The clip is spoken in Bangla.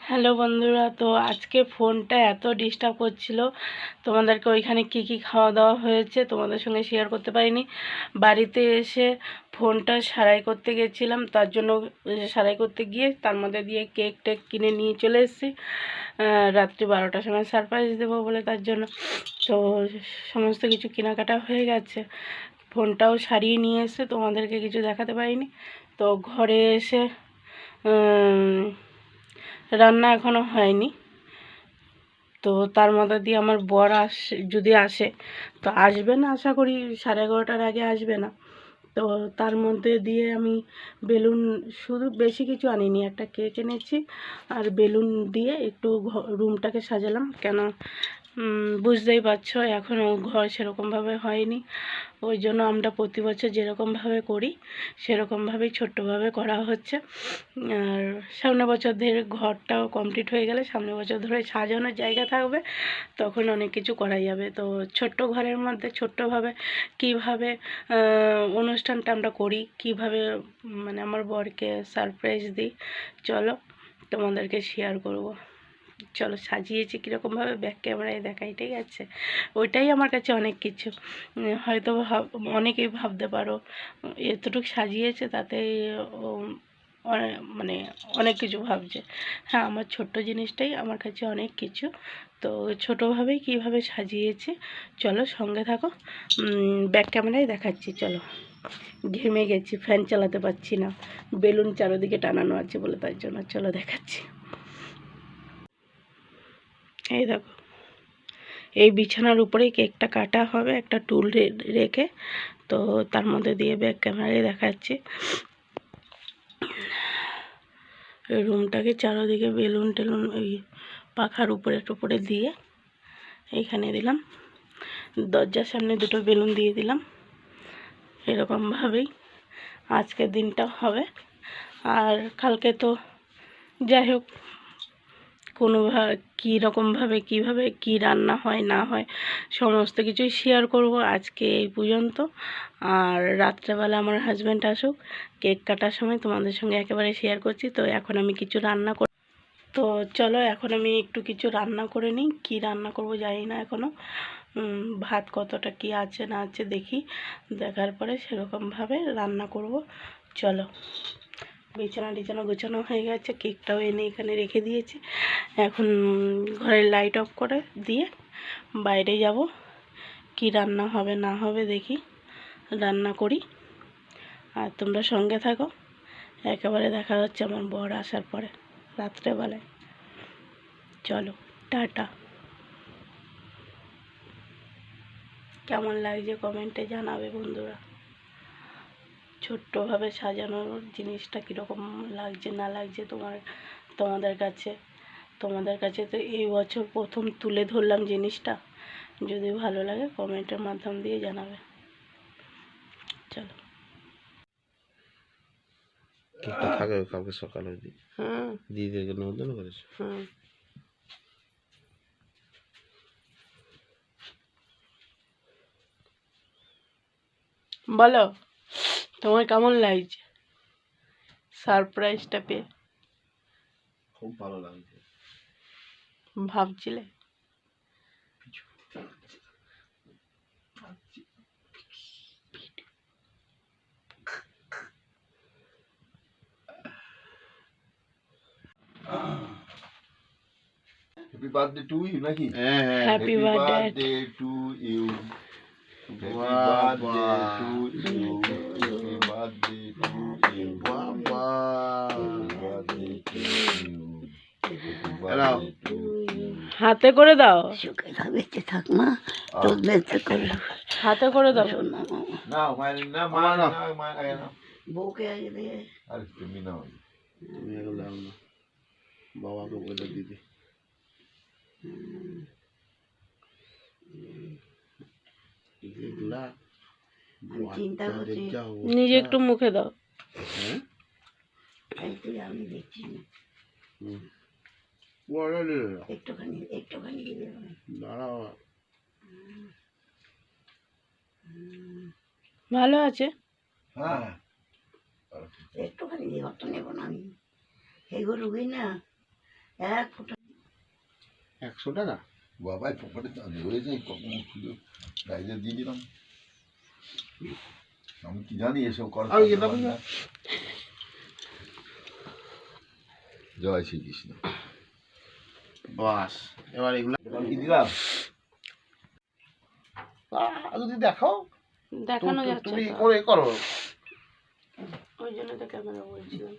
হ্যালো বন্ধুরা, তো আজকে ফোনটা এত ডিস্টার্ব করছিল, তোমাদেরকে ওইখানে কি কি খাওয়া দাওয়া হয়েছে তোমাদের সঙ্গে শেয়ার করতে পারিনি। বাড়িতে এসে ফোনটা সারাই করতে গেছিলাম, তার জন্য সারাই করতে গিয়ে তার মধ্যে দিয়ে কেক টেক কিনে নিয়ে চলে এসেছি রাত্রি 12টার সময় সারপ্রাইজ দেবো বলে। তার জন্য তো সমস্ত কিছু কেনাকাটা হয়ে গেছে, ফোনটাও সারিয়ে নিয়ে এসে তোমাদেরকে কিছু দেখাতে পারিনি। তো ঘরে এসে রান্না এখনও হয়নি। তো তার মধ্যে দিয়ে আমার বর যদি আসে, তো আসবে না, আশা করি 11:30টার আগে আসবে না। তো তার মধ্যে দিয়ে আমি বেলুন, শুধু বেশি কিছু আনিনি, একটা কেক এনেছি আর বেলুন দিয়ে একটু রুমটাকে সাজালাম। কেন বুঝতেই পারছো, এখনও ঘর সেরকমভাবে হয়নি। ওই জন্য আমরা প্রতি বছর যেরকমভাবে করি সেরকমভাবেই ছোট্টভাবে করা হচ্ছে। আর সামনের বছর ধরে ঘরটাও কমপ্লিট হয়ে গেলে সামনের বছর ধরে সাজানোর জায়গা থাকবে, তখন অনেক কিছু করা যাবে। তো ছোট্ট ঘরের মধ্যে ছোট্টভাবে কীভাবে অনুষ্ঠানটা আমরা করি, কীভাবে মানে আমার বরকে সারপ্রাইজ দিই, চলো তোমাদেরকে শেয়ার করব। চলো সাজিয়েছি কীরকমভাবে ব্যাক ক্যামেরায় দেখাই, ঠিক আছে? ওইটাই আমার কাছে অনেক কিছু। হয়তো অনেকেই ভাবতে পারো এতটুকু সাজিয়েছে তাতেই মানে অনেক কিছু ভাবছে। হ্যাঁ, আমার ছোট্ট জিনিসটাই আমার কাছে অনেক কিছু। তো ছোটোভাবেই কীভাবে সাজিয়েছি চলো সঙ্গে থাকো, ব্যাক ক্যামেরায় দেখাচ্ছি। চলো, ঘেমে গেছি, ফ্যান চালাতে পারছি না, বেলুন চারোদিকে টানানো আছে বলে, তার জন্য চলো দেখাচ্ছি। এই দেখো, এই বিছানার উপরেই কেকটা কাটা হবে একটা টুল রেখে। তো তার মধ্যে দিয়ে ব্যাক ক্যামেরায় দেখাচ্ছি রুমটাকে চারোদিকে বেলুন টেলুন ওই পাখার উপরে দিয়ে এইখানে দিলাম, দরজার সামনে দুটো বেলুন দিয়ে দিলাম। এরকমভাবেই আজকের দিনটা হবে। আর কালকে তো যাই হোক কীরকমভাবে কীভাবে কী রান্না হয় না হয় সমস্ত কিছুই শেয়ার করব আজকে এই পর্যন্ত। আর রাত্রেবেলা আমার হাজব্যান্ড আসুক, কেক কাটার সময় তোমাদের সঙ্গে একেবারে শেয়ার করছি। তো এখন আমি কিছু রান্না তো চলো এখন আমি একটু কিছু রান্না করে নিই। কী রান্না করব জানি না এখনও, ভাত কতটা কি আছে না আছে দেখি, দেখার পরে সেরকমভাবে রান্না করব। চলো, বিছানা গোছানো হয়ে গেছে, কেকটাও এনে এখানে রেখে দিয়েছি। এখন ঘরের লাইট অফ করে দিয়ে বাইরে যাব, কি রান্না হবে না হবে দেখি, রান্না করি আর তোমরা সঙ্গে থাকো। একেবারে দেখা হচ্ছে আমার বর আসার পরে রাত্রেবেলায়। চলো টাটা। কেমন লাগছে কমেন্টে জানাবে বন্ধুরা। ছোট্টভাবে সাজানোর জিনিসটা কীরকম লাগছে না লাগছে তোমাদের কাছে তো এই বছর প্রথম তুলে ধরলাম জিনিসটা। যদি ভালো লাগে কমেন্টের মাধ্যম দিয়ে জানাবে। চলো, কেকটা থাকে কালকে সকালে দিদিদেরকে নিমন্ত্রণ করেছে। বলো তোমার কেমন লাগছে সারপ্রাইজটা পেয়ে? খুব ভালো লাগছে। ভাবছিলে? হ্যাপি বার্থডে টু ইউ নাকি? Happy birthday to you. Happy birthday to you. Happy birthday to you. বাবা বার্থডে টু ইউ। হাতে করে দাও, সুখে থাক, বেঁচে থাক মা, তোর বেঁচে করে হাতে করে দাও। না মায়ের না মা না মায়ের না বউকে আগে দিয়ে। আরে তুমি নাও, তুমি এগুলো দাও না, বাবাকে বলে দিদি। চিন্তা করছি নিজে একটু মুখে দাও। আমি দেখছি না, একটুখানি দাঁড়াও। ভালো আছে, হ্যাঁ একটুখানি দিয়ে অত নেবো না আমি, এগুলো রুগী না, এক ফোঁটা 100 টাকা? বাবাই পকেটে রয়েছে কখন খুলে গাইজে দিয়ে দিলাম। আমি কি জানি এসব কর। আর এটা বুঝা জয় শ্রীকৃষ্ণ। বাস এবার এগুলো কি দিলাম? যদি দেখাও দেখানো যাচ্ছে তুমি তো। করে করো। ওই জন্য তো ক্যামেরা বলছিলাম।